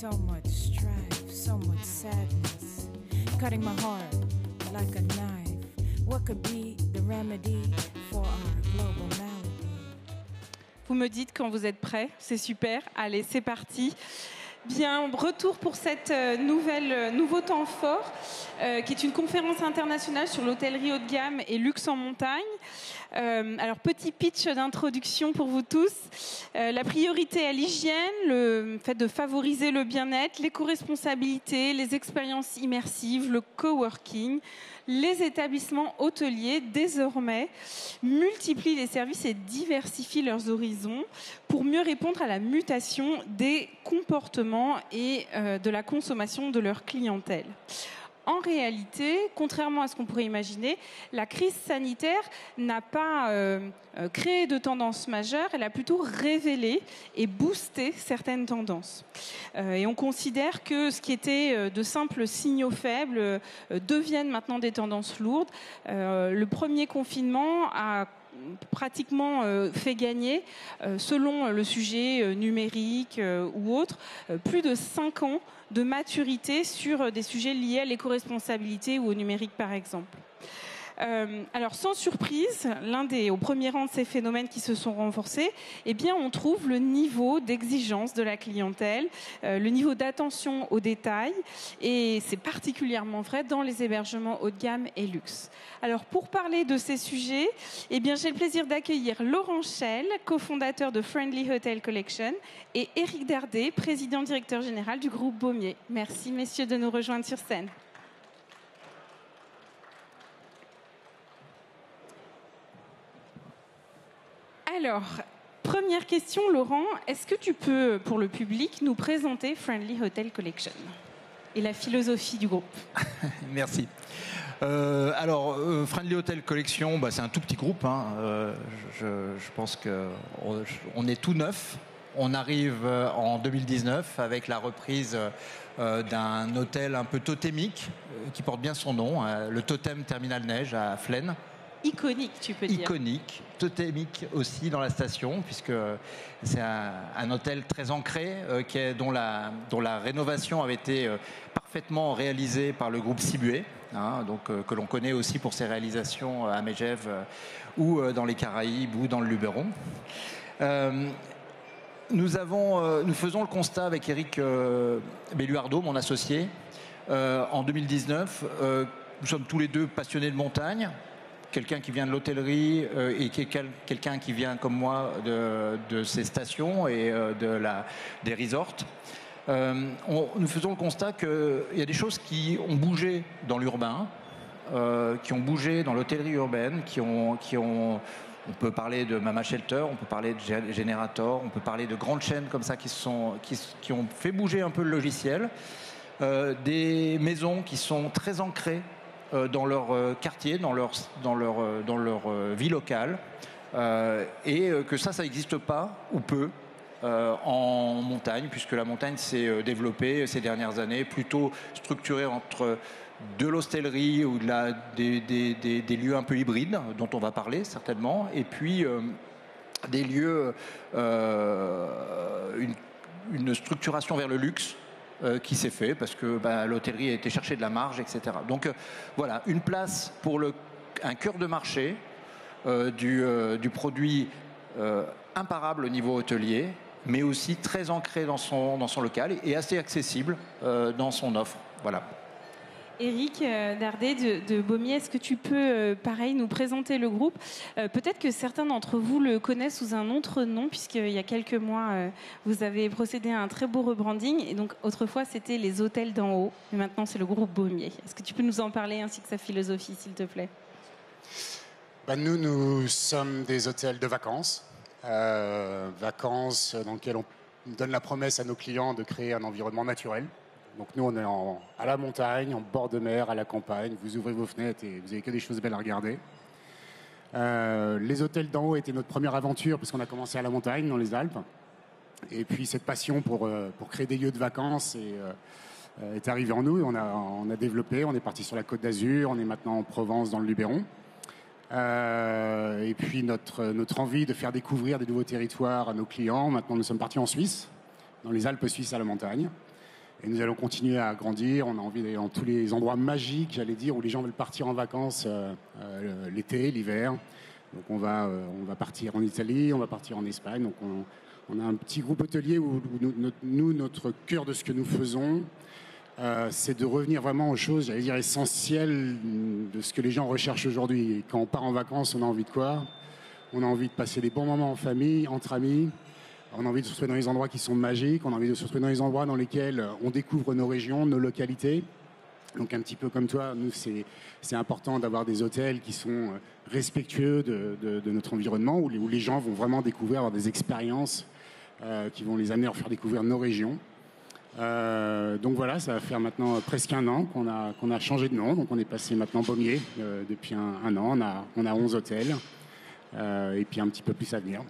so much strife, so much sadness, cutting my heart like a knife. What could be the remedy for our global malady? Vous me dites quand vous êtes prêts, c'est super. Allez, c'est parti. Bien, retour pour cette nouveau temps fort, qui est une conférence internationale sur l'hôtellerie haut de gamme et luxe en montagne. Alors, petit pitch d'introduction pour vous tous. La priorité à l'hygiène, le fait de favoriser le bien-être, l'éco-responsabilité, les expériences immersives, le coworking. Les établissements hôteliers, désormais, multiplient les services et diversifient leurs horizons pour mieux répondre à la mutation des comportements et de la consommation de leur clientèle. En réalité, contrairement à ce qu'on pourrait imaginer, la crise sanitaire n'a pas créé de tendances majeures, elle a plutôt révélé et boosté certaines tendances. Et on considère que ce qui était de simples signaux faibles deviennent maintenant des tendances lourdes. Le premier confinement a pratiquement fait gagner, selon le sujet numérique ou autre, plus de 5 ans de maturité sur des sujets liés à l'éco-responsabilité ou au numérique par exemple. Alors sans surprise, au premier rang de ces phénomènes qui se sont renforcés, eh bien on trouve le niveau d'exigence de la clientèle, le niveau d'attention aux détails, et c'est particulièrement vrai dans les hébergements haut de gamme et luxe. Alors pour parler de ces sujets, eh bien j'ai le plaisir d'accueillir Laurent Schell, cofondateur de Friendly Hotel Collection, et Éric Dardet, président directeur général du groupe Baumier. Merci messieurs de nous rejoindre sur scène. Alors, première question, Laurent, est-ce que tu peux, pour le public, nous présenter Friendly Hotel Collection et la philosophie du groupe? Merci. Friendly Hotel Collection, c'est un tout petit groupe. Hein. Je pense qu'on est tout neuf. On arrive en 2019 avec la reprise d'un hôtel un peu totémique qui porte bien son nom, le Totem Terminal Neige à Flaine. Iconique, tu peux dire. Iconique, totémique aussi dans la station, puisque c'est un hôtel très ancré, dont la rénovation avait été parfaitement réalisée par le groupe Sibué, que l'on connaît aussi pour ses réalisations à Megève ou dans les Caraïbes ou dans le Luberon. Nous faisons le constat avec Éric Belluardo, mon associé, en 2019. Nous sommes tous les deux passionnés de montagne. Quelqu'un qui vient de l'hôtellerie et quelqu'un qui vient comme moi de ces stations et des resorts. Nous faisons le constat qu'il y a des choses qui ont bougé dans l'urbain, qui ont bougé dans l'hôtellerie urbaine, on peut parler de Mama Shelter, on peut parler de Generator, on peut parler de grandes chaînes comme ça qui ont fait bouger un peu le logiciel. Des maisons qui sont très ancrées dans leur quartier, dans leur vie locale, et que ça n'existe pas ou peu en montagne, puisque la montagne s'est développée ces dernières années, plutôt structurée entre de l'hostellerie ou des lieux un peu hybrides, dont on va parler certainement, et puis des lieux, une structuration vers le luxe, qui s'est fait parce que l'hôtellerie a été chercher de la marge, etc. Donc voilà, une place pour un cœur de marché du produit imparable au niveau hôtelier, mais aussi très ancré dans son local et assez accessible dans son offre. Voilà. Éric Dardet de Baumier, est-ce que tu peux, pareil, nous présenter le groupe? Peut-être que certains d'entre vous le connaissent sous un autre nom, puisqu'il y a quelques mois, vous avez procédé à un très beau rebranding. Et donc, autrefois, c'était les hôtels d'en haut. Et maintenant, c'est le groupe Baumier. Est-ce que tu peux nous en parler, ainsi que sa philosophie, s'il te plaît? Nous sommes des hôtels de vacances. Vacances dans lesquelles on donne la promesse à nos clients de créer un environnement naturel. Donc nous, on est à la montagne, en bord de mer, à la campagne. Vous ouvrez vos fenêtres et vous n'avez que des choses belles à regarder. Les hôtels d'en haut étaient notre première aventure parce qu'on a commencé à la montagne, dans les Alpes. Et puis cette passion pour créer des lieux de vacances est arrivée en nous. On a développé, on est parti sur la Côte d'Azur, on est maintenant en Provence, dans le Luberon. Et puis notre envie de faire découvrir des nouveaux territoires à nos clients. Maintenant, nous sommes partis en Suisse, dans les Alpes suisses à la montagne. Et nous allons continuer à grandir. On a envie d'aller dans tous les endroits magiques, j'allais dire, où les gens veulent partir en vacances l'été, l'hiver. Donc on va partir en Italie, on va partir en Espagne. Donc on a un petit groupe hôtelier où notre cœur de ce que nous faisons, c'est de revenir vraiment aux choses, j'allais dire, essentielles de ce que les gens recherchent aujourd'hui. Et quand on part en vacances, on a envie de quoi? On a envie de passer des bons moments en famille, entre amis. On a envie de se retrouver dans les endroits qui sont magiques. On a envie de se retrouver dans les endroits dans lesquels on découvre nos régions, nos localités. Donc un petit peu comme toi, nous, c'est important d'avoir des hôtels qui sont respectueux de notre environnement, où les gens vont vraiment découvrir, avoir des expériences qui vont les amener à faire découvrir nos régions. Donc voilà, ça va faire maintenant presque un an qu'on a changé de nom. Donc on est passé maintenant Baumier depuis un an. On a 11 hôtels et puis un petit peu plus à venir.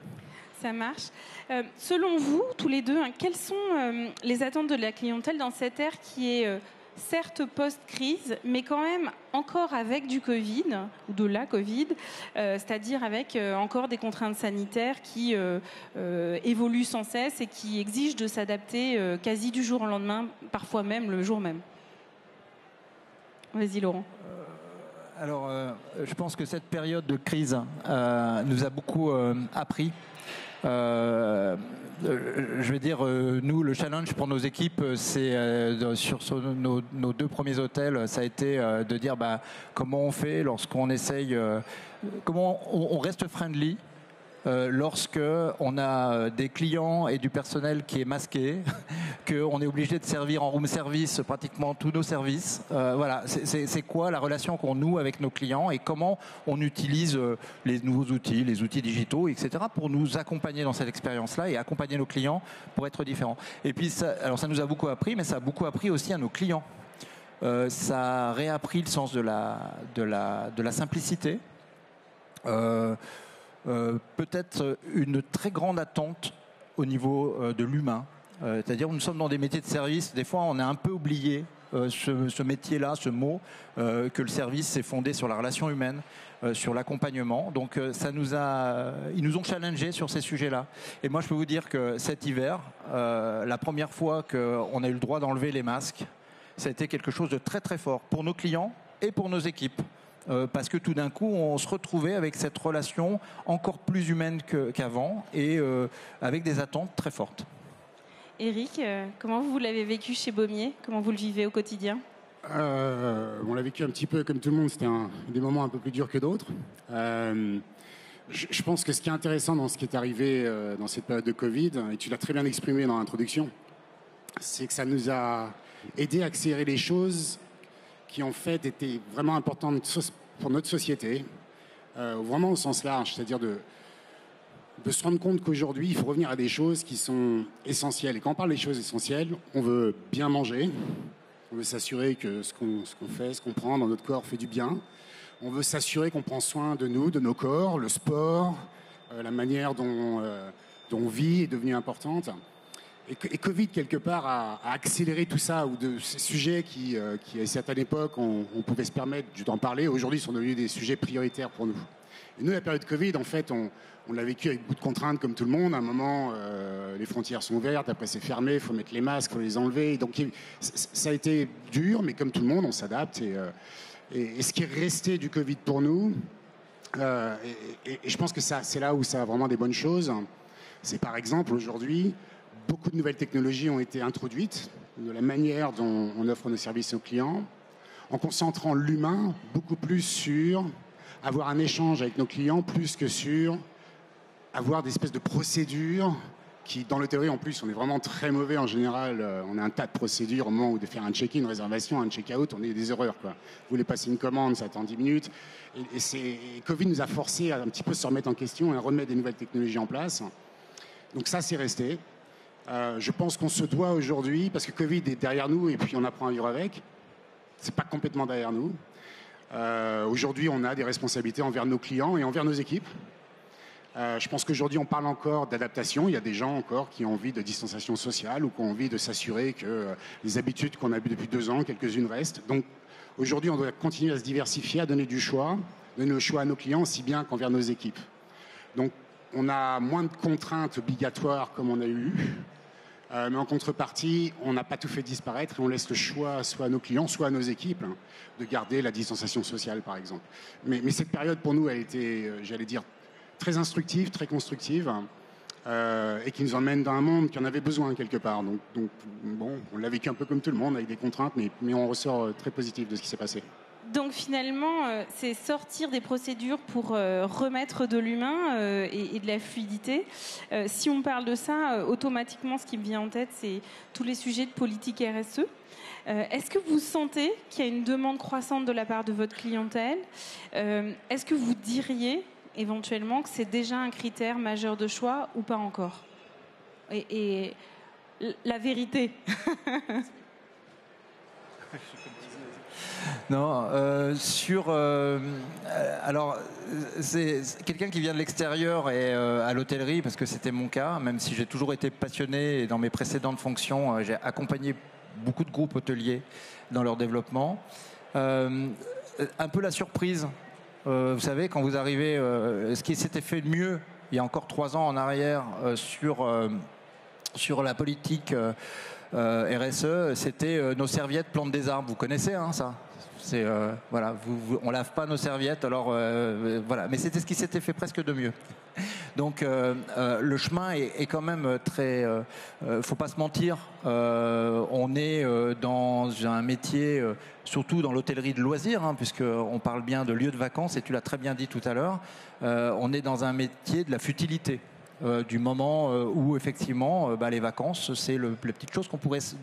Ça marche. Selon vous, tous les deux, quelles sont les attentes de la clientèle dans cette ère qui est certes post-crise, mais quand même encore avec du Covid, ou de la Covid, c'est-à-dire avec encore des contraintes sanitaires qui évoluent sans cesse et qui exigent de s'adapter quasi du jour au lendemain, parfois même le jour même. Vas-y Laurent. Alors, je pense que cette période de crise nous a beaucoup appris. Je vais dire, nous, le challenge pour nos équipes, c'est sur nos 2 premiers hôtels, ça a été de dire comment on fait lorsqu'on essaye, comment on reste friendly lorsque on a des clients et du personnel qui est masqué, qu'on est obligé de servir en room service pratiquement tous nos services. Voilà, c'est quoi la relation qu'on noue avec nos clients et comment on utilise les nouveaux outils, les outils digitaux, etc. pour nous accompagner dans cette expérience-là et accompagner nos clients pour être différents. Et puis, ça nous a beaucoup appris, mais ça a beaucoup appris aussi à nos clients. Ça a réappris le sens de la simplicité. Peut-être une très grande attente au niveau de l'humain. C'est-à-dire nous sommes dans des métiers de service. Des fois, on a un peu oublié ce métier-là, ce mot, que le service s'est fondé sur la relation humaine, sur l'accompagnement. Donc, ils nous ont challengés sur ces sujets-là. Et moi, je peux vous dire que cet hiver, la première fois qu'on a eu le droit d'enlever les masques, ça a été quelque chose de très très fort pour nos clients et pour nos équipes. Parce que tout d'un coup, on se retrouvait avec cette relation encore plus humaine qu'avant et avec des attentes très fortes. Éric, comment vous l'avez vécu chez Baumier? Comment vous le vivez au quotidien? On l'a vécu un petit peu comme tout le monde. C'était des moments un peu plus durs que d'autres. Je pense que ce qui est intéressant dans ce qui est arrivé dans cette période de Covid, et tu l'as très bien exprimé dans l'introduction, c'est que ça nous a aidé à accélérer les choses qui en fait étaient vraiment importantes pour notre société, vraiment au sens large, c'est-à-dire de se rendre compte qu'aujourd'hui, il faut revenir à des choses qui sont essentielles. Et quand on parle des choses essentielles, on veut bien manger, on veut s'assurer que ce qu'on fait, ce qu'on prend dans notre corps fait du bien, on veut s'assurer qu'on prend soin de nous, de nos corps, le sport, la manière dont on vit est devenue importante. Et Covid, quelque part, a accéléré tout ça, ou de ces sujets qui à une certaine époque, on pouvait se permettre d'en parler, aujourd'hui sont devenus des sujets prioritaires pour nous. Et nous, la période Covid, en fait, on l'a vécu avec beaucoup de contraintes, comme tout le monde. À un moment, les frontières sont ouvertes, après c'est fermé, il faut mettre les masques, il faut les enlever. Donc ça a été dur, mais comme tout le monde, on s'adapte. Et ce qui est resté du Covid pour nous, et je pense que c'est là où ça a vraiment des bonnes choses, c'est par exemple, aujourd'hui, beaucoup de nouvelles technologies ont été introduites de la manière dont on offre nos services aux clients, en concentrant l'humain beaucoup plus sur avoir un échange avec nos clients, plus que sur avoir des espèces de procédures qui, dans l'hôtellerie en plus, on est vraiment très mauvais en général. On a un tas de procédures au moment où de faire un check-in, une réservation, un check-out, on est des erreurs, quoi. Vous voulez passer une commande, ça attend 10 minutes. Et Covid nous a forcé à un petit peu se remettre en question et à remettre des nouvelles technologies en place. Donc ça, c'est resté. Je pense qu'on se doit aujourd'hui, parce que Covid est derrière nous et puis on apprend à vivre avec, c'est pas complètement derrière nous. Aujourd'hui, on a des responsabilités envers nos clients et envers nos équipes. Je pense qu'aujourd'hui, on parle encore d'adaptation. Il y a des gens encore qui ont envie de distanciation sociale ou qui ont envie de s'assurer que les habitudes qu'on a eues depuis 2 ans, quelques-unes restent. Donc aujourd'hui, on doit continuer à se diversifier, à donner du choix, donner le choix à nos clients aussi bien qu'envers nos équipes. Donc on a moins de contraintes obligatoires comme on a eu. Mais en contrepartie, on n'a pas tout fait disparaître et on laisse le choix soit à nos clients, soit à nos équipes, hein, de garder la distanciation sociale, par exemple. Mais cette période, pour nous, a été, j'allais dire, très instructive, très constructive, et qui nous emmène dans un monde qui en avait besoin quelque part. Donc bon, on l'a vécu un peu comme tout le monde, avec des contraintes, mais on ressort très positif de ce qui s'est passé. Donc finalement, c'est sortir des procédures pour remettre de l'humain et de la fluidité. Si on parle de ça, automatiquement, ce qui me vient en tête, c'est tous les sujets de politique RSE. Est-ce que vous sentez qu'il y a une demande croissante de la part de votre clientèle ? Est-ce que vous diriez éventuellement que c'est déjà un critère majeur de choix ou pas encore ? Et la vérité. Non, alors, c'est quelqu'un qui vient de l'extérieur et à l'hôtellerie, parce que c'était mon cas, même si j'ai toujours été passionné et dans mes précédentes fonctions, j'ai accompagné beaucoup de groupes hôteliers dans leur développement. Un peu la surprise, vous savez, quand vous arrivez, ce qui s'était fait de mieux il y a encore 3 ans en arrière sur la politique RSE, c'était nos serviettes plantent des arbres. Vous connaissez ça ? C'est voilà, on lave pas nos serviettes, alors voilà. Mais c'était ce qui s'était fait presque de mieux. Donc le chemin est quand même très. Faut pas se mentir. On est dans un métier, surtout dans l'hôtellerie de loisirs, puisque on parle bien de lieu de vacances. Et tu l'as très bien dit tout à l'heure. On est dans un métier de la futilité. Du moment où effectivement les vacances, c'est la petite chose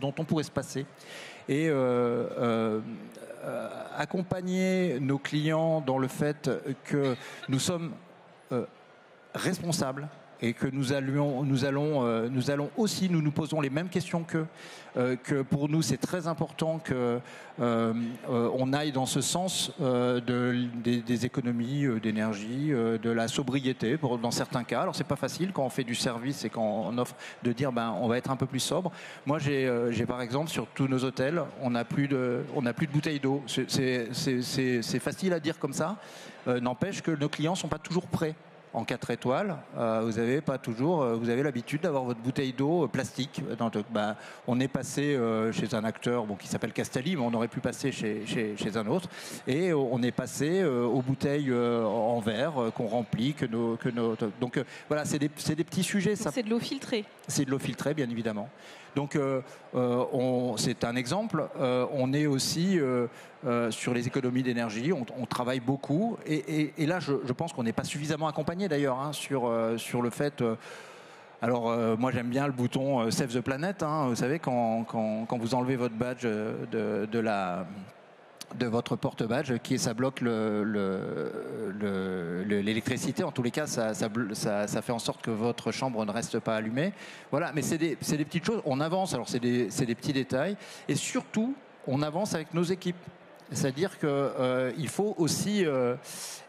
dont on pourrait se passer. Et accompagner nos clients dans le fait que nous sommes responsables et que nous allons aussi, nous posons les mêmes questions qu'eux, que pour nous c'est très important que on aille dans ce sens des économies d'énergie, de la sobriété dans certains cas. Alors c'est pas facile quand on fait du service et quand on offre de dire on va être un peu plus sobre. Moi j'ai par exemple sur tous nos hôtels on n'a plus de bouteilles d'eau. C'est facile à dire comme ça. N'empêche que nos clients sont pas toujours prêts. En 4 étoiles, vous avez pas toujours, vous avez l'habitude d'avoir votre bouteille d'eau plastique. On est passé chez un acteur qui s'appelle Castelli, mais on aurait pu passer chez un autre. Et on est passé aux bouteilles en verre qu'on remplit, donc voilà, c'est des petits sujets. Ça. C'est de l'eau filtrée. C'est de l'eau filtrée, bien évidemment. Donc c'est un exemple. On est aussi sur les économies d'énergie. On travaille beaucoup. Et là, je pense qu'on n'est pas suffisamment accompagné d'ailleurs sur le fait. Alors moi j'aime bien le bouton Save the Planet. Vous savez quand vous enlevez votre badge de votre porte-badge, ça bloque l'électricité. En tous les cas, ça fait en sorte que votre chambre ne reste pas allumée. Voilà, mais c'est des petites choses. On avance, alors c'est des petits détails. Et surtout, on avance avec nos équipes. C'est-à-dire qu'il faut aussi,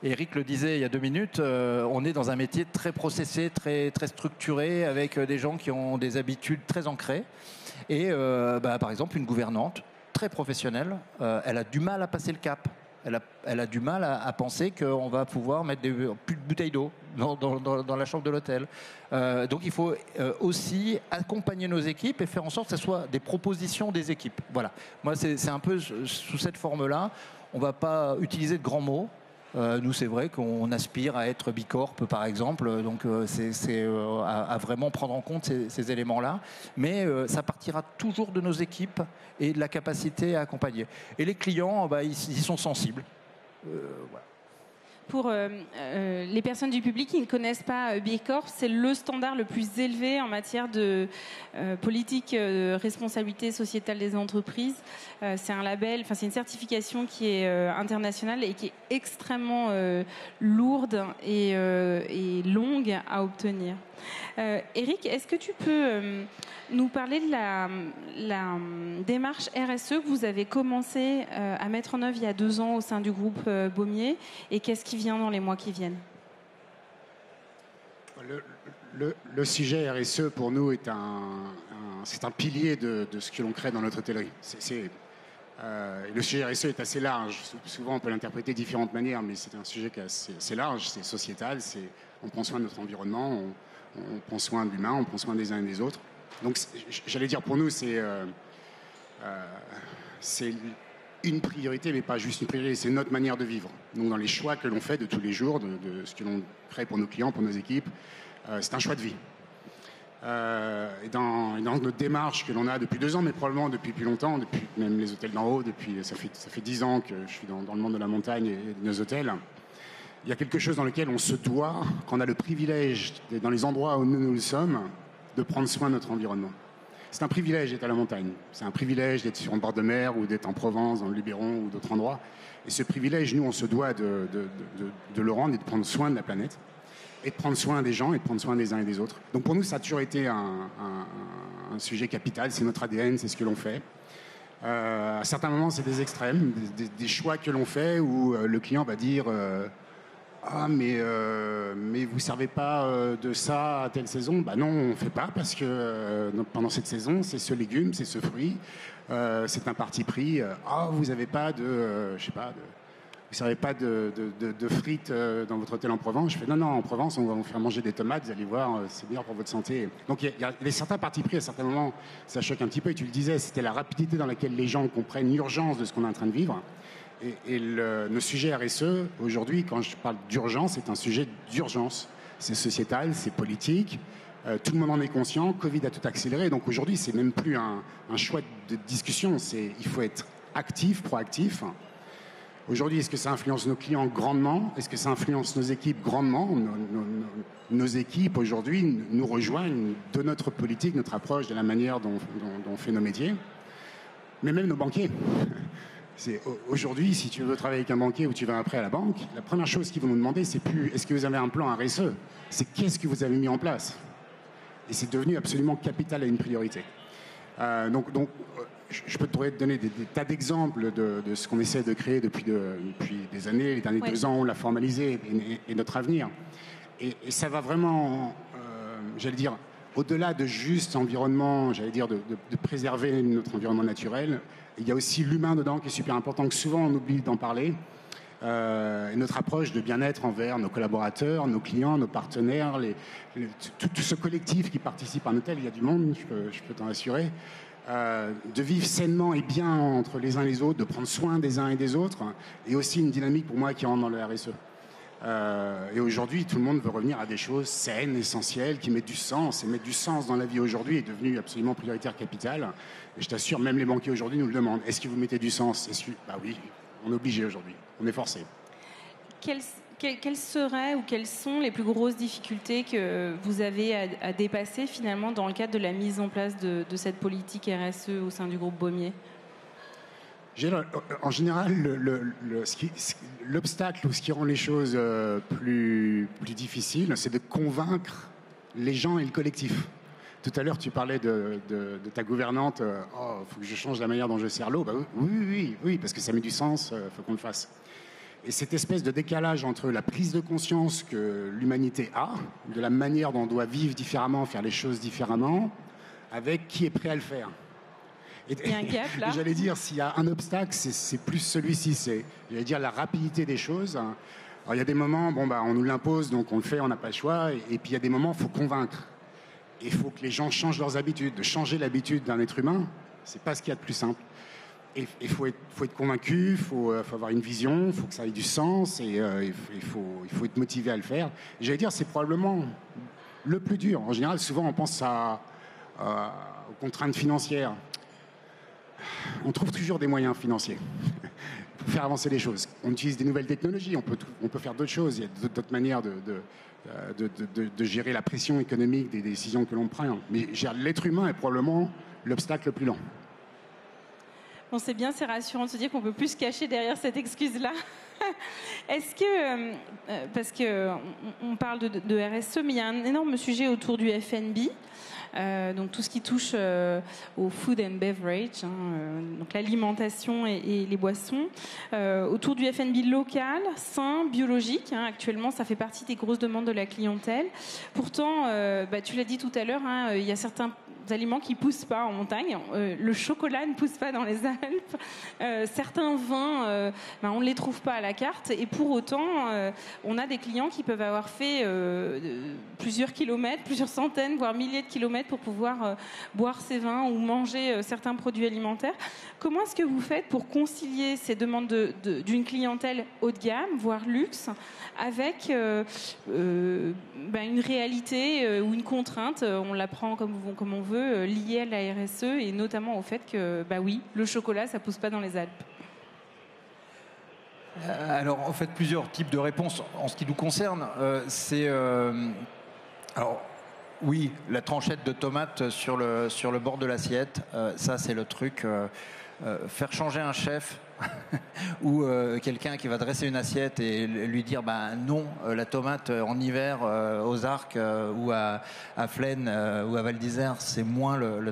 Eric le disait il y a 2 minutes, on est dans un métier très processé, très, très structuré, avec des gens qui ont des habitudes très ancrées. Et par exemple, une gouvernante très professionnelle, elle a du mal à passer le cap. Elle a du mal à penser qu'on va pouvoir mettre plus de bouteilles d'eau dans la chambre de l'hôtel. Donc il faut aussi accompagner nos équipes et faire en sorte que ce soit des propositions des équipes. Voilà. Moi, c'est un peu sous cette forme-là. On ne va pas utiliser de grands mots. Nous, c'est vrai qu'on aspire à être Bicorp, par exemple, donc c'est à vraiment prendre en compte ces éléments-là. Mais ça partira toujours de nos équipes et de la capacité à accompagner. Et les clients, ils sont sensibles. Voilà. Pour les personnes du public qui ne connaissent pas Bicorp, c'est le standard le plus élevé en matière de politique de responsabilité sociétale des entreprises. C'est un label, c'est une certification qui est internationale et qui est extrêmement lourde et longue à obtenir. Eric, est-ce que tu peux nous parler de la démarche RSE que vous avez commencé à mettre en œuvre il y a 2 ans au sein du groupe Baumier, et qu'est-ce qui vient dans les mois qui viennent? Le sujet RSE pour nous est c'est un pilier de ce que l'on crée dans notre hôtellerie. Le sujet RSE est assez large. Souvent on peut l'interpréter de différentes manières, mais c'est un sujet qui est assez large, c'est sociétal, on prend soin de notre environnement, on prend soin de l'humain, on prend soin des uns et des autres. Donc, j'allais dire, pour nous, c'est une priorité, mais pas juste une priorité, c'est notre manière de vivre. Donc, dans les choix que l'on fait de tous les jours, de ce que l'on crée pour nos clients, pour nos équipes, c'est un choix de vie. Et dans notre démarche que l'on a depuis 2 ans, mais probablement depuis plus longtemps, depuis même les hôtels d'en haut, ça fait 10 ans que je suis dans le monde de la montagne et de nos hôtels. Il y a quelque chose dans lequel on se doit, quand on a le privilège, dans les endroits où nous sommes, de prendre soin de notre environnement. C'est un privilège d'être à la montagne. C'est un privilège d'être sur un bord de mer ou d'être en Provence, dans le Luberon ou d'autres endroits. Et ce privilège, nous, on se doit de le rendre et de prendre soin de la planète. Et de prendre soin des gens et de prendre soin des uns et des autres. Donc pour nous, ça a toujours été un sujet capital. C'est notre ADN, c'est ce que l'on fait. À certains moments, c'est des extrêmes, des choix que l'on fait où le client va dire ah, mais vous ne servez pas de ça à telle saison. Bah non, on ne fait pas parce que pendant cette saison, c'est ce légume, c'est ce fruit, c'est un parti pris. Ah, vous n'avez pas de, je sais pas, vous ne servez pas de frites dans votre hôtel en Provence. Je fais non, en Provence, on va vous faire manger des tomates, vous allez voir, c'est meilleur pour votre santé. Donc il y avait certains partis pris, à certains moments, ça choque un petit peu, et tu le disais, c'était la rapidité dans laquelle les gens comprennent l'urgence de ce qu'on est en train de vivre. Et nos sujets RSE, aujourd'hui, quand je parle d'urgence, c'est un sujet d'urgence. C'est sociétal, c'est politique, tout le monde en est conscient, Covid a tout accéléré, donc aujourd'hui, c'est même plus un choix de discussion, il faut être actif, proactif. Aujourd'hui, est-ce que ça influence nos clients grandement? Est-ce que ça influence nos équipes grandement? Nos équipes, aujourd'hui, nous rejoignent de notre politique, notre approche, de la manière dont on fait nos métiers. Mais même nos banquiers. Aujourd'hui, si tu veux travailler avec un banquier ou tu vas après à la banque, la première chose qu'ils vont nous demander, c'est plus est-ce que vous avez un plan RSE? C'est qu'est-ce que vous avez mis en place? Et c'est devenu absolument capital et une priorité. Donc, je peux te donner des tas d'exemples de ce qu'on essaie de créer depuis des années. Les derniers 2 ans, on l'a formalisé et notre avenir. Et ça va vraiment, j'allais dire, au-delà de juste environnement, j'allais dire, de préserver notre environnement naturel. Il y a aussi l'humain dedans qui est super important, que souvent on oublie d'en parler. Et notre approche de bien-être envers nos collaborateurs, nos clients, nos partenaires, tout ce collectif qui participe à un hôtel, il y a du monde, je peux t'en assurer. De vivre sainement et bien entre les uns et les autres, de prendre soin des uns et des autres, et aussi une dynamique pour moi qui rentre dans le RSE. Et aujourd'hui, tout le monde veut revenir à des choses saines, essentielles, qui mettent du sens. Et mettre du sens dans la vie aujourd'hui est devenu absolument prioritaire, capital. Et je t'assure, même les banquiers aujourd'hui nous le demandent. Est-ce que vous mettez du sens? Bah oui, on est obligé aujourd'hui, on est forcé. Quelles seraient ou quelles sont les plus grosses difficultés que vous avez à dépasser finalement dans le cadre de la mise en place de cette politique RSE au sein du groupe Baumier? En général, l'obstacle ou ce qui rend les choses plus difficiles, c'est de convaincre les gens et le collectif. Tout à l'heure, tu parlais de ta gouvernante. Oh, faut que je change la manière dont je sers l'eau. Bah, oui, parce que ça met du sens. Faut qu'on le fasse. Et cette espèce de décalage entre la prise de conscience que l'humanité a, de la manière dont on doit vivre différemment, faire les choses différemment, avec qui est prêt à le faire. Il y a un gap là. J'allais dire, s'il y a un obstacle, c'est plus celui-ci. C'est, j'allais dire, la rapidité des choses. Alors, il y a des moments, on nous l'impose, donc on le fait, on n'a pas le choix. Et puis il y a des moments, il faut convaincre. Il faut que les gens changent leurs habitudes. De changer l'habitude d'un être humain, c'est pas ce qu'il y a de plus simple. Et il faut être convaincu, il faut avoir une vision, il faut que ça ait du sens, et il faut être motivé à le faire. J'allais dire, c'est probablement le plus dur. En général, souvent, on pense aux contraintes financières. On trouve toujours des moyens financiers pour faire avancer les choses. On utilise des nouvelles technologies, on peut faire d'autres choses. Il y a d'autres manières de gérer la pression économique des décisions que l'on prend. Mais l'être humain est probablement l'obstacle le plus lent. Bon, c'est bien, c'est rassurant de se dire qu'on peut plus se cacher derrière cette excuse-là. Est-ce que, parce qu'on parle de RSE, mais il y a un énorme sujet autour du F&B, donc tout ce qui touche au food and beverage, donc l'alimentation et les boissons, autour du F&B local, sain, biologique. Actuellement, ça fait partie des grosses demandes de la clientèle. Pourtant, tu l'as dit tout à l'heure, il y a certains aliments qui ne poussent pas en montagne. Le chocolat ne pousse pas dans les Alpes. Certains vins, on ne les trouve pas à la carte. Et pour autant, on a des clients qui peuvent avoir fait plusieurs kilomètres, plusieurs centaines, voire milliers de kilomètres pour pouvoir boire ces vins ou manger certains produits alimentaires. Comment est-ce que vous faites pour concilier ces demandes d'une clientèle haut de gamme, voire luxe, avec une réalité ou une contrainte, on la prend comme on veut, liée à la RSE et notamment au fait que, oui, le chocolat, ça pousse pas dans les Alpes? Alors, en fait, plusieurs types de réponses. En ce qui nous concerne, alors, oui, la tranchette de tomates sur le bord de l'assiette, ça, c'est le truc. Faire changer un chef ou quelqu'un qui va dresser une assiette et lui dire non, la tomate en hiver aux Arcs ou à Flaine ou à Val d'Isère, c'est moins le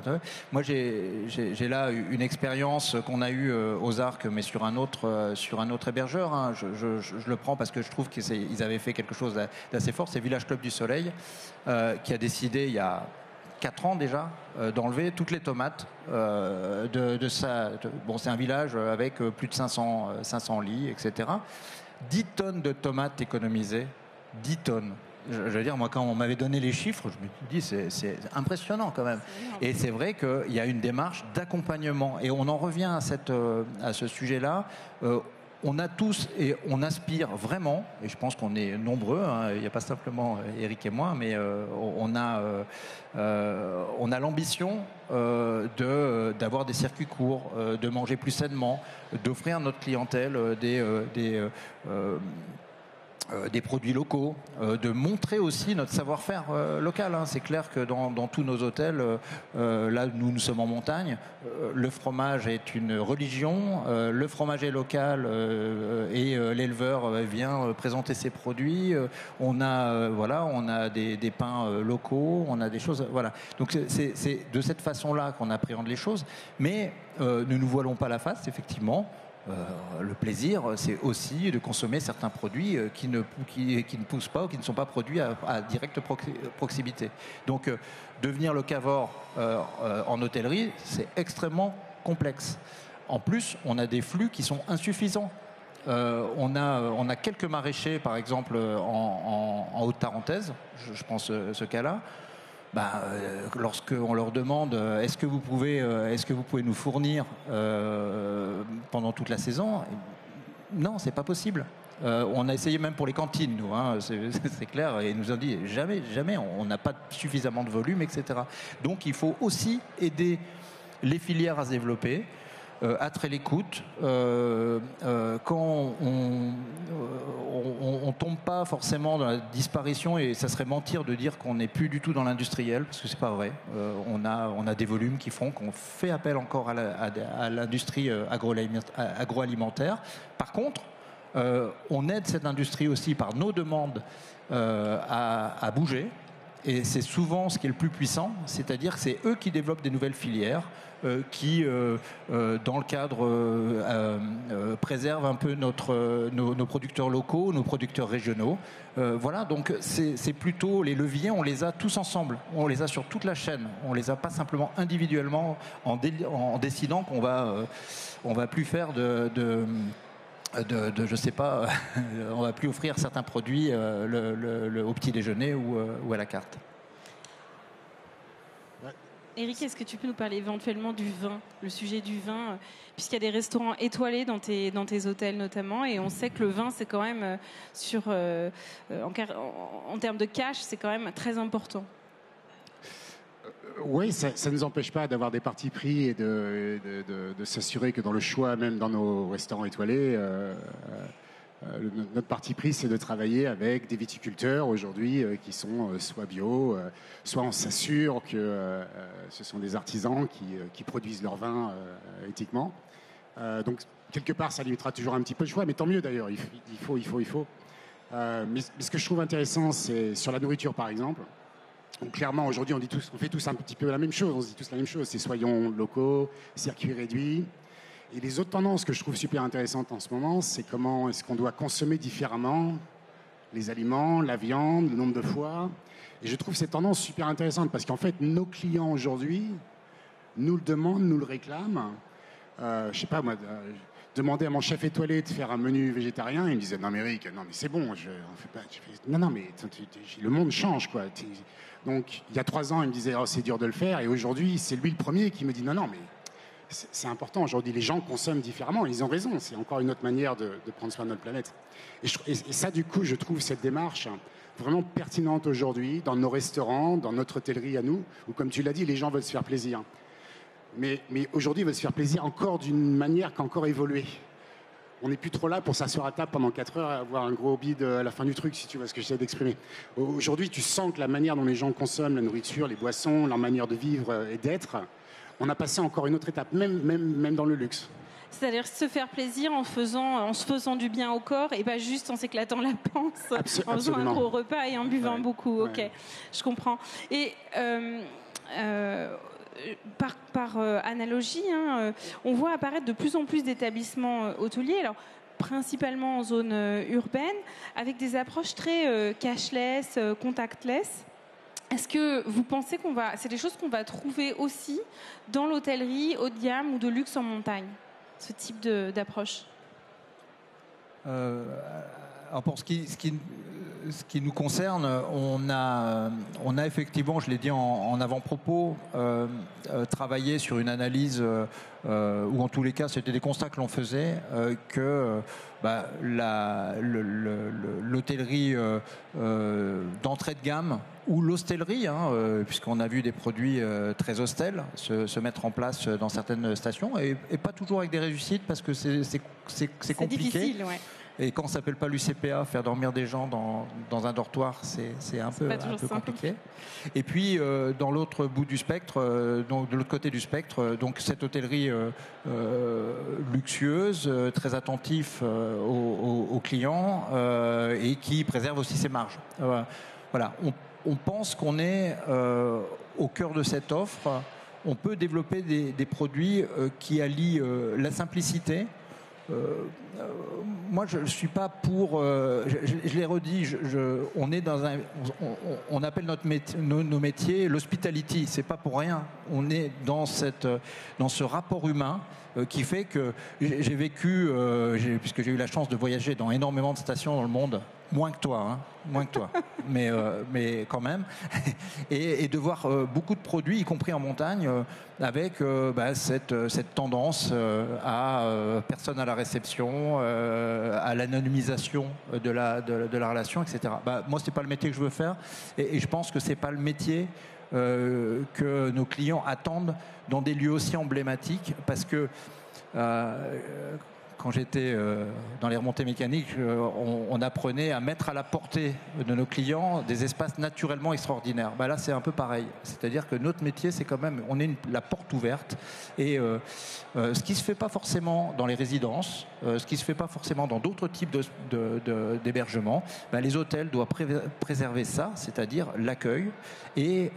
Moi, j'ai là une expérience qu'on a eue aux Arcs, mais sur un autre hébergeur. Hein. Je le prends parce que je trouve qu'ils avaient fait quelque chose d'assez fort. C'est Village Club du Soleil qui a décidé il y a 4 ans déjà, d'enlever toutes les tomates de ça. Bon, c'est un village avec plus de 500 lits, etc. 10 tonnes de tomates économisées. 10 tonnes. Je veux dire, moi, quand on m'avait donné les chiffres, je me dis, c'est impressionnant quand même. Et c'est vrai qu'il y a une démarche d'accompagnement. Et on en revient à ce sujet-là. On a tous et on aspire vraiment, et je pense qu'on est nombreux, hein, il n'y a pas simplement Eric et moi, mais on a l'ambition d'avoir des circuits courts, de manger plus sainement, d'offrir à notre clientèle des produits locaux, de montrer aussi notre savoir-faire local. Hein. C'est clair que dans tous nos hôtels, là nous sommes en montagne, le fromage est une religion, le fromager local et l'éleveur vient présenter ses produits. On a des pains locaux, on a des choses. Voilà. Donc c'est de cette façon-là qu'on appréhende les choses, mais ne nous voilons pas la face, effectivement. Le plaisir, c'est aussi de consommer certains produits qui ne poussent pas ou qui ne sont pas produits à directe proximité. Donc, devenir locavore en hôtellerie, c'est extrêmement complexe. En plus, on a des flux qui sont insuffisants. On a quelques maraîchers, par exemple, en Haute-Tarentaise, je pense ce cas-là. Lorsqu'on leur demande est-ce que vous pouvez nous fournir pendant toute la saison, non, c'est pas possible. On a essayé même pour les cantines, nous, hein, c'est clair, et ils nous ont dit jamais, on n'a pas suffisamment de volume, etc. Donc il faut aussi aider les filières à se développer, être à l'écoute. Quand on tombe pas forcément dans la disparition, et ça serait mentir de dire qu'on n'est plus du tout dans l'industriel, parce que c'est pas vrai. On a des volumes qui font qu'on fait appel encore à l'industrie agroalimentaire. Par contre, on aide cette industrie aussi par nos demandes à bouger. Et c'est souvent ce qui est le plus puissant, c'est-à-dire que c'est eux qui développent des nouvelles filières, qui, dans le cadre, préservent un peu nos producteurs locaux, nos producteurs régionaux. Voilà, donc c'est plutôt les leviers, on les a tous ensemble, on les a sur toute la chaîne, on les a pas simplement individuellement en décidant qu'on va plus faire je sais pas, on va plus offrir certains produits au petit déjeuner ou à la carte. Eric, est-ce que tu peux nous parler éventuellement du vin, le sujet du vin, puisqu'il y a des restaurants étoilés dans tes hôtels notamment, et on sait que le vin, c'est quand même, en termes de cash, c'est quand même très important. Oui, ça ne nous empêche pas d'avoir des partis pris et de s'assurer que dans le choix, même dans nos restaurants étoilés, notre parti pris, c'est de travailler avec des viticulteurs aujourd'hui qui sont soit bio, soit on s'assure que ce sont des artisans qui produisent leur vin éthiquement. Donc, quelque part, ça limitera toujours un petit peu le choix, mais tant mieux d'ailleurs, il faut. Mais ce que je trouve intéressant, c'est sur la nourriture, par exemple. Donc, clairement, aujourd'hui, on fait tous un petit peu la même chose. On se dit tous la même chose. C'est soyons locaux, circuits réduits. Et les autres tendances que je trouve super intéressantes en ce moment, c'est comment est-ce qu'on doit consommer différemment les aliments, la viande, le nombre de fois. Et je trouve cette tendance super intéressante parce qu'en fait, nos clients aujourd'hui nous le demandent, nous le réclament. Je sais pas, moi, demander à mon chef étoilé de faire un menu végétarien, il me disait non mais Eric, non mais c'est bon, on fait pas. Non mais le monde change quoi. Donc il y a 3 ans, il me disait oh, c'est dur de le faire, et aujourd'hui c'est lui le premier qui me dit non mais c'est important. Aujourd'hui les gens consomment différemment, ils ont raison. C'est encore une autre manière de prendre soin de notre planète. Et ça du coup, je trouve cette démarche vraiment pertinente aujourd'hui dans nos restaurants, dans notre hôtellerie à nous, où comme tu l'as dit, les gens veulent se faire plaisir. Mais aujourd'hui, ils veulent se faire plaisir encore d'une manière qui a encore évolué. On n'est plus trop là pour s'asseoir à table pendant 4 heures et avoir un gros bide à la fin du truc, si tu vois ce que j'essaie d'exprimer. Aujourd'hui, tu sens que la manière dont les gens consomment la nourriture, les boissons, leur manière de vivre et d'être, on a passé encore une autre étape, même dans le luxe. C'est-à-dire se faire plaisir en se faisant du bien au corps et pas juste en s'éclatant la panse, en faisant un gros repas et en buvant beaucoup. Ok, je comprends. Et par analogie, on voit apparaître de plus en plus d'établissements hôteliers, alors principalement en zone urbaine, avec des approches très cashless, contactless. Est-ce que vous pensez c'est des choses qu'on va trouver aussi dans l'hôtellerie haut de gamme ou de luxe en montagne, ce type d'approche? Alors pour ce qui nous concerne, on a effectivement, je l'ai dit en avant-propos, travaillé sur une analyse où en tous les cas c'était des constats que l'on faisait, que l'hôtellerie d'entrée de gamme ou l'hostellerie, puisqu'on a vu des produits très hostels se mettre en place dans certaines stations, et pas toujours avec des réussites parce que c'est compliqué. Difficile, ouais. Et quand on ne s'appelle pas l'UCPA, faire dormir des gens dans un dortoir, c'est un peu compliqué. Et puis, dans l'autre bout du spectre, donc de l'autre côté du spectre, donc cette hôtellerie luxueuse, très attentif aux clients et qui préserve aussi ses marges. Voilà, on pense qu'on est au cœur de cette offre. On peut développer des produits qui allient la simplicité. Moi, je ne suis pas pour. Je l'ai redit. On est on appelle nos métiers l'hospitality. C'est pas pour rien. On est dans ce rapport humain qui fait que j'ai vécu, puisque j'ai eu la chance de voyager dans énormément de stations dans le monde. Moins que toi, mais quand même, et de voir beaucoup de produits, y compris en montagne, avec cette tendance à personne à la réception, à l'anonymisation de la relation, etc. Moi, c'est pas le métier que je veux faire, et je pense que c'est pas le métier que nos clients attendent dans des lieux aussi emblématiques, parce que quand j'étais dans les remontées mécaniques, on apprenait à mettre à la portée de nos clients des espaces naturellement extraordinaires. Là, c'est un peu pareil. C'est-à-dire que notre métier, c'est quand même, on est la porte ouverte. Et ce qui ne se fait pas forcément dans les résidences, ce qui ne se fait pas forcément dans d'autres types d'hébergements, les hôtels doivent préserver ça, c'est-à-dire l'accueil et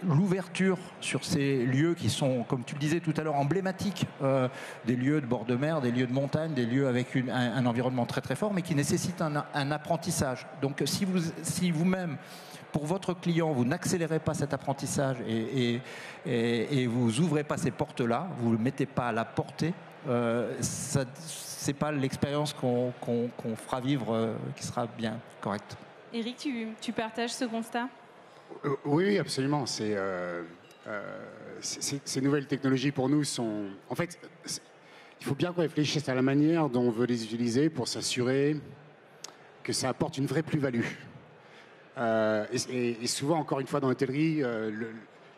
l'ouverture sur ces lieux qui sont, comme tu le disais tout à l'heure, emblématiques, des lieux de bord de mer, des lieux de montagne, des lieux avec un environnement très très fort, mais qui nécessitent un apprentissage. Donc si vous-même, pour votre client, vous n'accélérez pas cet apprentissage et vous ouvrez pas ces portes-là, vous ne le mettez pas à la portée, c'est pas l'expérience qu'on fera vivre qui sera bien correcte. Éric, tu partages ce constat? Oui, absolument. Ces nouvelles technologies pour nous sont... En fait, il faut bien qu'on réfléchisse à la manière dont on veut les utiliser pour s'assurer que ça apporte une vraie plus-value. Et souvent, encore une fois, dans l'hôtellerie,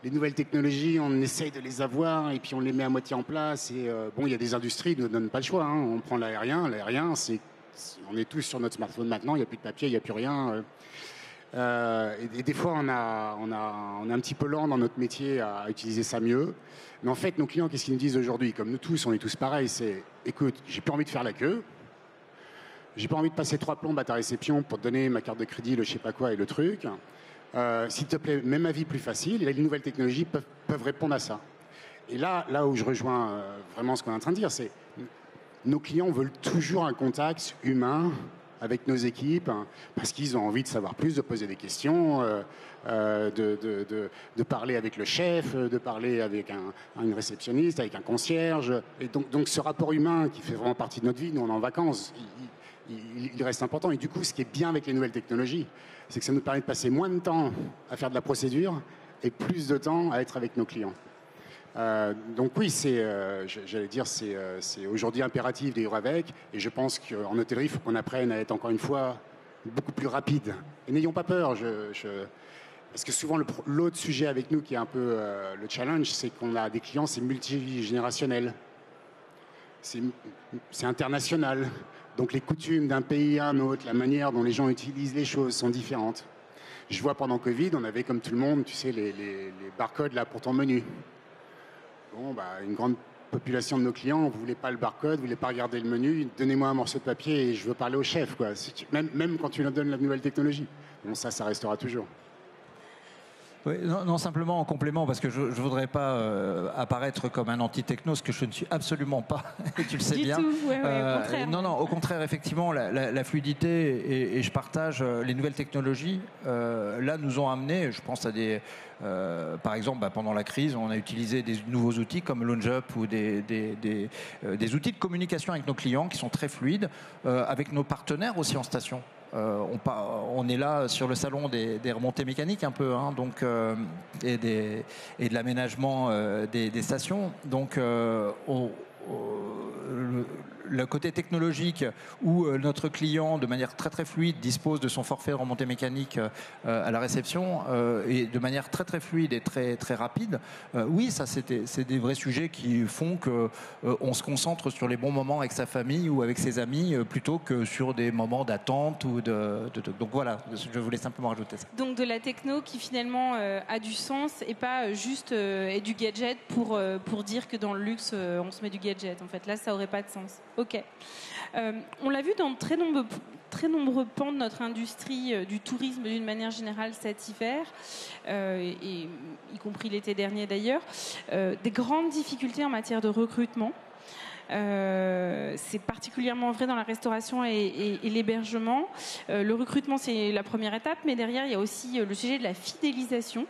les nouvelles technologies, on essaye de les avoir et puis on les met à moitié en place. Et il y a des industries qui ne nous donnent pas le choix. On prend l'aérien. L'aérien, on est tous sur notre smartphone maintenant. Il n'y a plus de papier, il n'y a plus rien. Et des fois, on est un petit peu lent dans notre métier à utiliser ça mieux. Mais en fait, nos clients, qu'est-ce qu'ils nous disent aujourd'hui? Comme nous tous, on est tous pareils. C'est, écoute, j'ai plus envie de faire la queue. J'ai pas envie de passer 3 plombes à ta réception pour te donner ma carte de crédit, le je sais pas quoi et le truc. S'il te plaît, mets ma vie plus facile. Et les nouvelles technologies peuvent répondre à ça. Et là où je rejoins vraiment ce qu'on est en train de dire, c'est nos clients veulent toujours un contact humain avec nos équipes, hein, parce qu'ils ont envie de savoir plus, de poser des questions, de parler avec le chef, de parler avec une réceptionniste, avec un concierge. Et donc ce rapport humain qui fait vraiment partie de notre vie, nous on est en vacances, il reste important. Et du coup, ce qui est bien avec les nouvelles technologies, c'est que ça nous permet de passer moins de temps à faire de la procédure et plus de temps à être avec nos clients. Donc oui, j'allais dire, c'est aujourd'hui impératif de vivre avec, et je pense qu'en hôtellerie, il faut qu'on apprenne à être encore une fois beaucoup plus rapide. Et n'ayons pas peur, parce que souvent l'autre sujet avec nous qui est un peu le challenge, c'est qu'on a des clients, c'est multigénérationnel, c'est international, donc les coutumes d'un pays à un autre, la manière dont les gens utilisent les choses sont différentes. Je vois pendant Covid, on avait comme tout le monde, tu sais, les barcodes là pour ton menu. Bon, une grande population de nos clients, vous voulez pas le barcode, vous voulez pas regarder le menu, donnez-moi un morceau de papier et je veux parler au chef, quoi. Même quand tu leur donnes la nouvelle technologie. Bon, ça restera toujours. Oui, non, simplement en complément, parce que je ne voudrais pas apparaître comme un anti-techno, ce que je ne suis absolument pas, et tu le sais bien. Du tout, ouais, au contraire. Non, au contraire, effectivement, la fluidité, et je partage les nouvelles technologies, là, nous ont amené, je pense à des... par exemple, pendant la crise, on a utilisé des nouveaux outils comme LaunchUp ou des outils de communication avec nos clients qui sont très fluides, avec nos partenaires aussi en station. On est là sur le salon des remontées mécaniques un peu, hein, donc, et de l'aménagement des stations. Donc, le côté technologique où notre client, de manière très très fluide, dispose de son forfait de remontée mécanique à la réception et de manière très très fluide et très très rapide. Oui, ça c'est des vrais sujets qui font que on se concentre sur les bons moments avec sa famille ou avec ses amis plutôt que sur des moments d'attente ou donc voilà, je voulais simplement rajouter ça. Donc de la techno qui finalement a du sens et pas juste et du gadget pour dire que dans le luxe on se met du gadget. En fait, là, ça aurait pas de sens. Ok. On l'a vu dans très nombreux pans de notre industrie du tourisme d'une manière générale cet hiver, et y compris l'été dernier d'ailleurs, des grandes difficultés en matière de recrutement. C'est particulièrement vrai dans la restauration et l'hébergement. Le recrutement, c'est la première étape, mais derrière, il y a aussi le sujet de la fidélisation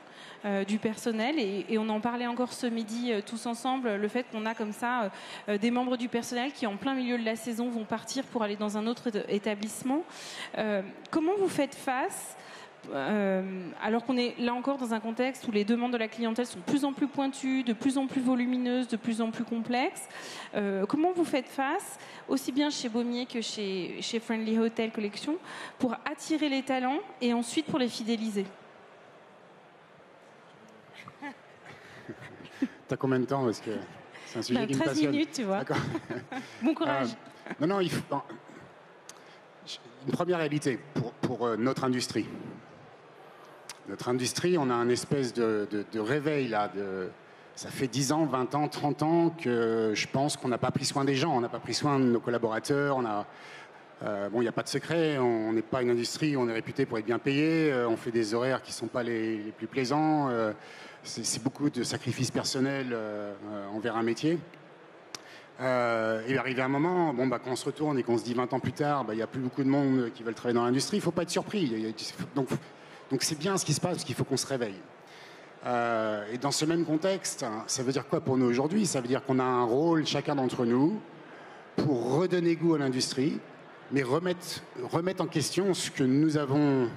du personnel, et on en parlait encore ce midi tous ensemble, le fait qu'on a comme ça des membres du personnel qui en plein milieu de la saison vont partir pour aller dans un autre établissement. Comment vous faites face alors qu'on est là encore dans un contexte où les demandes de la clientèle sont de plus en plus pointues, de plus en plus volumineuses, de plus en plus complexes, comment vous faites face, aussi bien chez Baumier que chez Friendly Hotel Collection, pour attirer les talents et ensuite pour les fidéliser? T'as combien de temps, parce que c'est un sujet qui me passionne. 13 minutes, tu vois. Bon courage. Non, il faut... Une première réalité pour notre industrie. Notre industrie, on a un espèce de réveil là. Ça fait 10 ans, 20 ans, 30 ans que je pense qu'on n'a pas pris soin des gens, on n'a pas pris soin de nos collaborateurs. Bon, il n'y a pas de secret, on n'est pas une industrie, on est réputé pour être bien payé, on fait des horaires qui ne sont pas les plus plaisants. C'est beaucoup de sacrifices personnels envers un métier. Et arrivé un moment, quand on se retourne et qu'on se dit 20 ans plus tard, il n'y a plus beaucoup de monde qui veulent travailler dans l'industrie, il ne faut pas être surpris. Donc c'est bien ce qui se passe, parce qu'il faut qu'on se réveille. Et dans ce même contexte, ça veut dire quoi pour nous aujourd'hui? Ça veut dire qu'on a un rôle, chacun d'entre nous, pour redonner goût à l'industrie, mais remettre en question ce que nous avons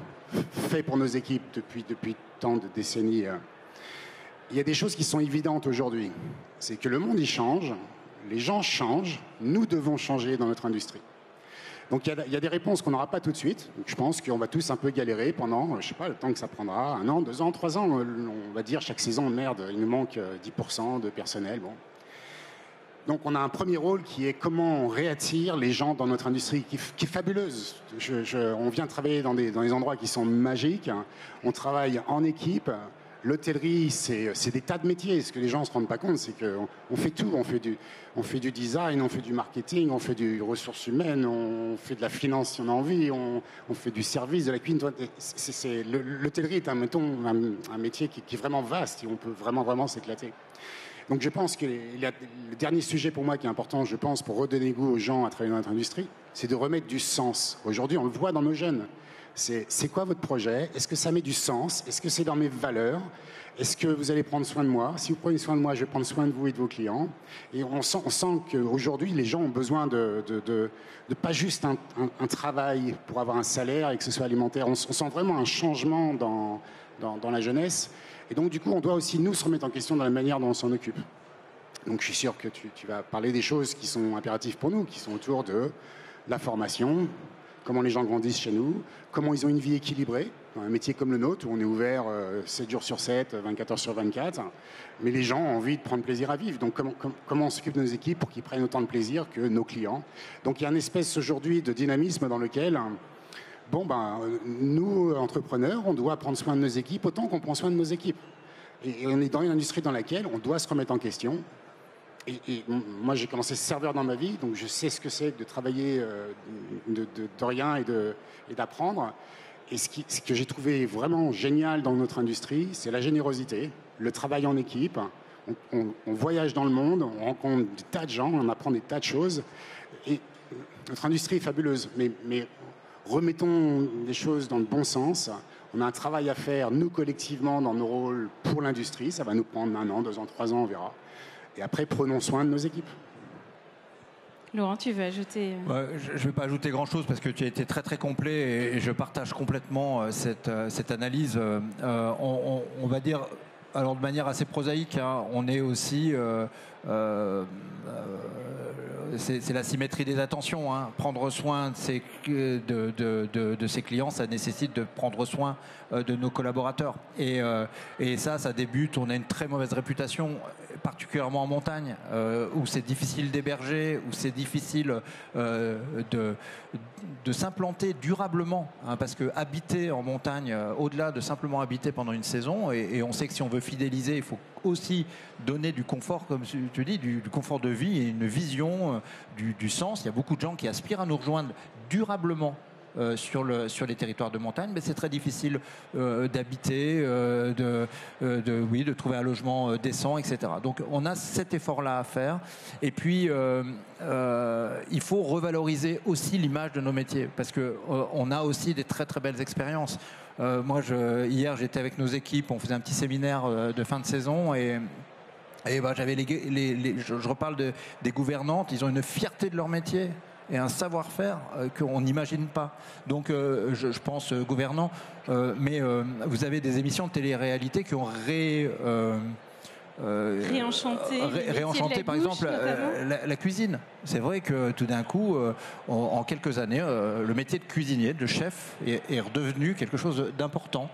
fait pour nos équipes depuis tant de décennies. Il y a des choses qui sont évidentes aujourd'hui. C'est que le monde, il change, les gens changent, nous devons changer dans notre industrie. Donc il y a des réponses qu'on n'aura pas tout de suite. Donc, je pense qu'on va tous un peu galérer pendant, je sais pas, le temps que ça prendra, 1 an, 2 ans, 3 ans. On va dire chaque saison, merde, il nous manque 10% de personnel. Bon. Donc on a un premier rôle qui est comment on réattire les gens dans notre industrie, qui est fabuleuse. On vient travailler dans des endroits qui sont magiques. On travaille en équipe. L'hôtellerie, c'est des tas de métiers. Ce que les gens ne se rendent pas compte, c'est qu'on fait tout. On fait du design, on fait du marketing, on fait des ressources humaines, on fait de la finance si on a envie, on fait du service, de la cuisine. L'hôtellerie est un métier qui est vraiment vaste et on peut vraiment s'éclater. Donc je pense que le dernier sujet pour moi qui est important, je pense, pour redonner goût aux gens à travailler dans notre industrie, c'est de remettre du sens. Aujourd'hui, on le voit dans nos jeunes. C'est quoi votre projet? Est-ce que ça met du sens? Est-ce que c'est dans mes valeurs? Est-ce que vous allez prendre soin de moi? Si vous prenez soin de moi, je vais prendre soin de vous et de vos clients. Et on sent qu'aujourd'hui, les gens ont besoin de pas juste un travail pour avoir un salaire et que ce soit alimentaire. On sent vraiment un changement dans la jeunesse. Et donc, du coup, on doit aussi, nous, se remettre en question dans la manière dont on s'en occupe. Donc, je suis sûr que tu vas parler des choses qui sont impératives pour nous, qui sont autour de la formation, comment les gens grandissent chez nous, comment ils ont une vie équilibrée, dans un métier comme le nôtre, où on est ouvert 7 jours sur 7, 24 heures sur 24, mais les gens ont envie de prendre plaisir à vivre. Donc comment on s'occupe de nos équipes pour qu'ils prennent autant de plaisir que nos clients. Donc il y a une espèce aujourd'hui de dynamisme dans lequel, nous, entrepreneurs, on doit prendre soin de nos équipes autant qu'on prend soin de nos équipes. Et on est dans une industrie dans laquelle on doit se remettre en question. Et moi, j'ai commencé serveur dans ma vie, donc je sais ce que c'est de travailler de rien et d'apprendre. Et ce que j'ai trouvé vraiment génial dans notre industrie, c'est la générosité, le travail en équipe. On voyage dans le monde, on rencontre des tas de gens, on apprend des tas de choses. Et notre industrie est fabuleuse, mais remettons les choses dans le bon sens. On a un travail à faire, nous, collectivement, dans nos rôles pour l'industrie. Ça va nous prendre 1 an, 2 ans, 3 ans, on verra. Et après, prenons soin de nos équipes. Laurent, tu veux ajouter Je ne vais pas ajouter grand-chose parce que tu as été très très complet et je partage complètement cette analyse. On va dire, alors de manière assez prosaïque, hein, on est aussi... c'est la symétrie des attentions. Hein. Prendre soin de ses clients, ça nécessite de prendre soin de nos collaborateurs. Et ça débute. On a une très mauvaise réputation, particulièrement en montagne, où c'est difficile d'héberger, où c'est difficile de s'implanter durablement. Hein, parce que habiter en montagne, au-delà de simplement habiter pendant une saison, et on sait que si on veut fidéliser, il faut aussi donner du confort, comme tu dis, du confort de vie et une vision du sens. Il y a beaucoup de gens qui aspirent à nous rejoindre durablement sur les territoires de montagne, mais c'est très difficile d'habiter, de trouver un logement décent, etc. Donc on a cet effort-là à faire. Et puis il faut revaloriser aussi l'image de nos métiers, parce qu'on a aussi des très très belles expériences. Hier, j'étais avec nos équipes, on faisait un petit séminaire de fin de saison et j'avais je reparle des gouvernantes, ils ont une fierté de leur métier et un savoir-faire qu'on n'imagine pas. Donc je pense gouvernants, mais vous avez des émissions de télé-réalité qui ont réenchanté par exemple la cuisine. C'est vrai que tout d'un coup, en quelques années, le métier de cuisinier, de chef est redevenu quelque chose d'important.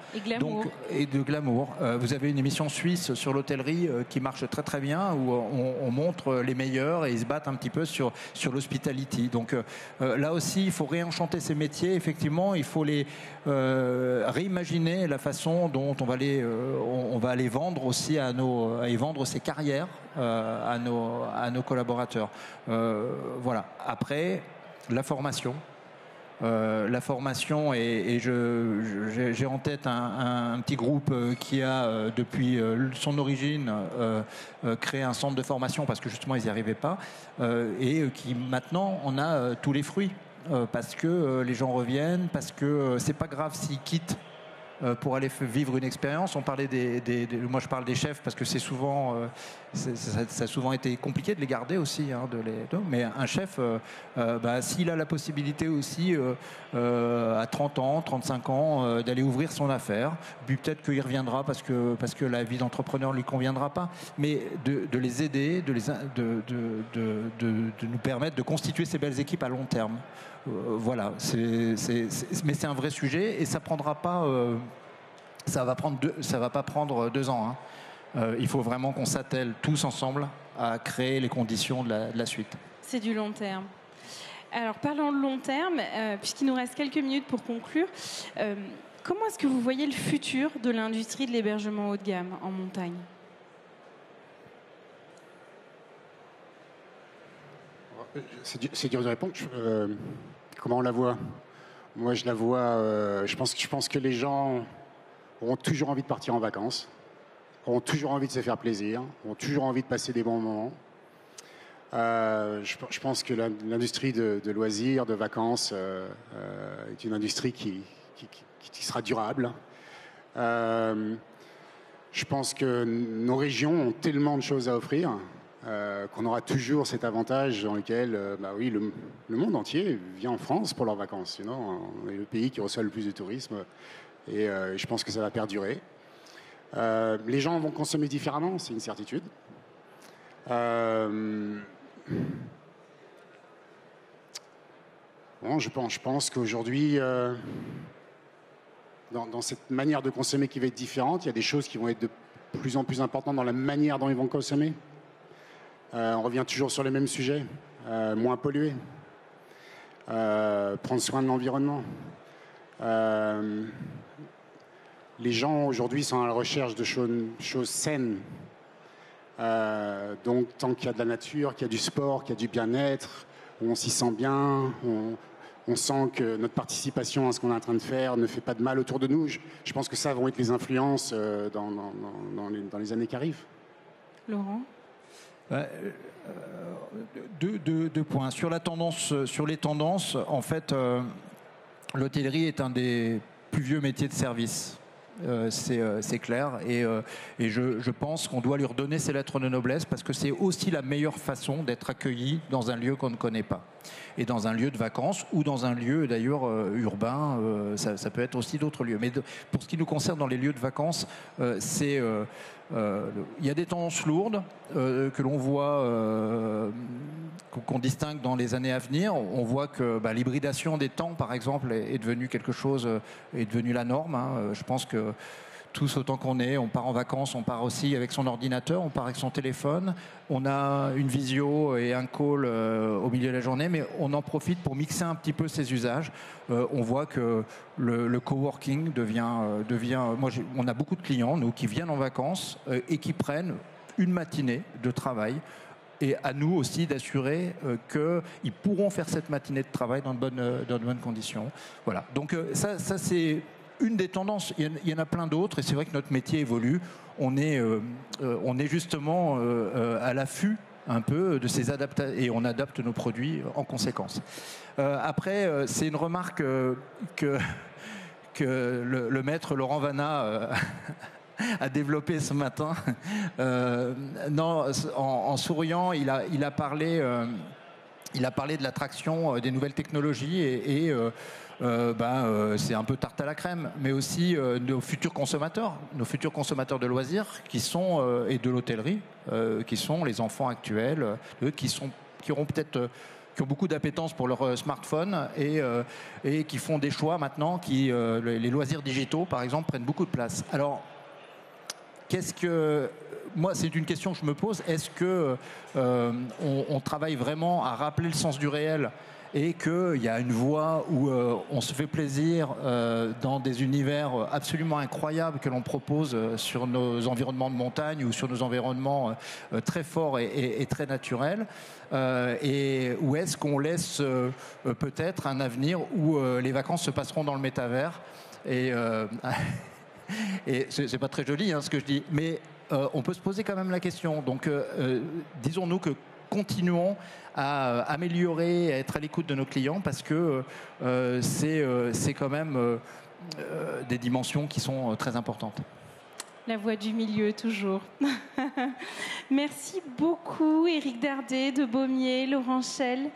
Et de glamour. Vous avez une émission suisse sur l'hôtellerie qui marche très très bien, où on montre les meilleurs et ils se battent un petit peu sur l'hospitality. Donc là aussi, il faut réenchanter ces métiers. Effectivement, il faut les réimaginer la façon dont on va les vendre aussi et vendre ces carrières à nos collaborateurs. Voilà. Après, la formation. Et j'ai en tête un petit groupe qui a depuis son origine créé un centre de formation parce que justement ils n'y arrivaient pas et qui maintenant on a tous les fruits parce que les gens reviennent, parce que c'est pas grave s'ils quittent pour aller vivre une expérience. On parlait moi je parle des chefs parce que c'est souvent ça a souvent été compliqué de les garder aussi, hein, mais un chef s'il a la possibilité aussi à 30 ans, 35 ans d'aller ouvrir son affaire, puis peut-être qu'il reviendra parce que la vie d'entrepreneur lui conviendra pas, mais de les aider, de nous permettre de constituer ces belles équipes à long terme. Voilà, mais c'est un vrai sujet et ça prendra pas, ça va pas prendre 2 ans. Hein. Il faut vraiment qu'on s'attelle tous ensemble à créer les conditions de la suite. C'est du long terme. Alors parlons de long terme, puisqu'il nous reste quelques minutes pour conclure. Comment est-ce que vous voyez le futur de l'industrie de l'hébergement haut de gamme en montagne ? C'est dur de répondre. Comment on la voit ? Moi, je la vois. Je pense que les gens auront toujours envie de partir en vacances, auront toujours envie de se faire plaisir, auront toujours envie de passer des bons moments. Je pense que l'industrie de loisirs, de vacances, est une industrie qui sera durable. Je pense que nos régions ont tellement de choses à offrir qu'on aura toujours cet avantage dans lequel oui, le monde entier vient en France pour leurs vacances. Sinon, on est le pays qui reçoit le plus de tourisme et je pense que ça va perdurer. Les gens vont consommer différemment, c'est une certitude. Bon, je pense qu'aujourd'hui, dans cette manière de consommer qui va être différente, il y a des choses qui vont être de plus en plus importantes dans la manière dont ils vont consommer. On revient toujours sur les mêmes sujets. Moins polluer, prendre soin de l'environnement. Les gens aujourd'hui sont à la recherche de choses saines. Donc tant qu'il y a de la nature, qu'il y a du sport, qu'il y a du bien-être, où on s'y sent bien, on sent que notre participation à ce qu'on est en train de faire ne fait pas de mal autour de nous. Je pense que ça vont être les influences dans les années qui arrivent. Laurent ? Deux points. Sur les tendances, en fait, l'hôtellerie est un des plus vieux métiers de service. C'est clair et je pense qu'on doit lui redonner ses lettres de noblesse parce que c'est aussi la meilleure façon d'être accueilli dans un lieu qu'on ne connaît pas et dans un lieu de vacances ou dans un lieu d'ailleurs urbain, ça peut être aussi d'autres lieux, mais pour ce qui nous concerne dans les lieux de vacances, il y a des tendances lourdes que l'on voit, qu'on distingue dans les années à venir. On voit que l'hybridation des temps, par exemple, est devenue quelque chose, est devenue la norme. Hein. Je pense que tous, autant qu'on est, on part en vacances, on part aussi avec son ordinateur, on part avec son téléphone, on a une visio et un call au milieu de la journée, mais on en profite pour mixer un petit peu ces usages. On voit que le coworking devient on a beaucoup de clients, nous, qui viennent en vacances et qui prennent une matinée de travail. Et à nous aussi d'assurer qu'ils pourront faire cette matinée de travail dans de bonnes conditions. Voilà. Donc ça c'est une des tendances. Il y en a plein d'autres et c'est vrai que notre métier évolue. On est justement à l'affût un peu de ces adaptations et on adapte nos produits en conséquence. Après, c'est une remarque que le maître Laurent Vanna a développé ce matin. En souriant, il a parlé de l'attraction des nouvelles technologies et c'est un peu tarte à la crème, mais aussi nos futurs consommateurs de loisirs qui sont et de l'hôtellerie, qui sont les enfants actuels, qui ont beaucoup d'appétence pour leur smartphone et qui font des choix maintenant, les loisirs digitaux par exemple prennent beaucoup de place. Alors moi, c'est une question que je me pose. Est-ce que on travaille vraiment à rappeler le sens du réel et qu'il y a une voie où on se fait plaisir dans des univers absolument incroyables que l'on propose sur nos environnements de montagne ou sur nos environnements très forts et très naturels, et où est-ce qu'on laisse peut-être un avenir où les vacances se passeront dans le métavers et c'est pas très joli ce que je dis, mais on peut se poser quand même la question. Donc disons-nous que continuons à améliorer, à être à l'écoute de nos clients parce que c'est quand même des dimensions qui sont très importantes. La voix du milieu, toujours. Merci beaucoup, Éric Dardet de Baumier, Laurent Schell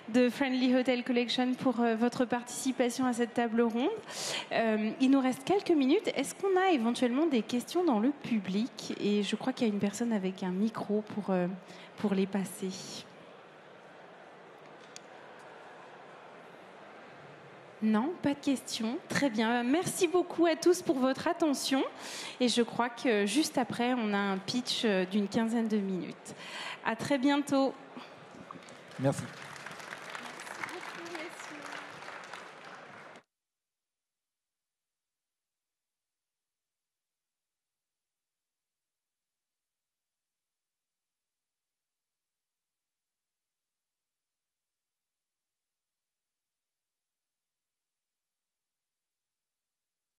de Friendly Hotel Collection pour votre participation à cette table ronde. Il nous reste quelques minutes. Est-ce qu'on a éventuellement des questions dans le public ? Et je crois qu'il y a une personne avec un micro pour les passer. Non, pas de questions. Très bien. Merci beaucoup à tous pour votre attention. Et je crois que juste après, on a un pitch d'une 15aine de minutes. À très bientôt. Merci.